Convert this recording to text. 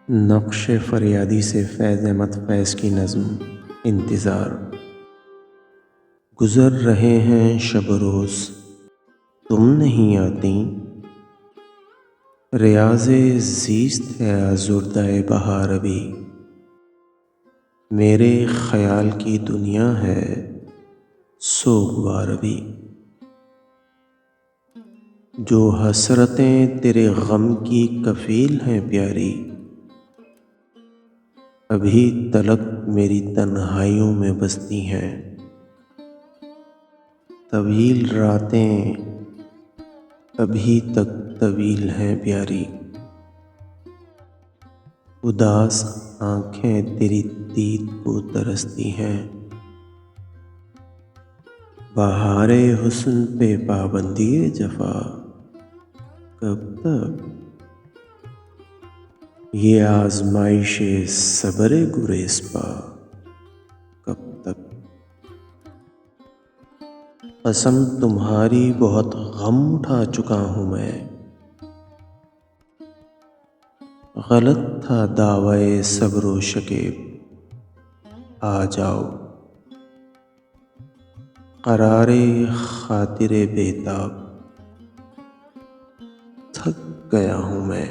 نقش فریادی سے فیض احمد فیض کی نظم انتظار۔ گزر رہے ہیں شب روز تم نہیں آتی، ریاض زیست ہے آزردہ بہار ابھی، میرے خیال کی دنیا ہے سوگوار ابھی، جو حسرتیں تیرے غم کی کفیل ہیں پیاری، ابھی تلک میری تنہائیوں میں بستی ہیں، طویل راتیں ابھی تک طویل ہیں پیاری، اداس آنکھیں تیری دید کو ترستی ہیں، بہار حسن پہ پابندی جفا کب تک، یہ آزمائش صبر گریزپا کب تک، قسم تمہاری بہت غم اٹھا چکا ہوں میں، غلط تھا دعوی صبر و شکیب، آ جاؤ، قرار خاطر بے تاب تھک گیا ہوں میں۔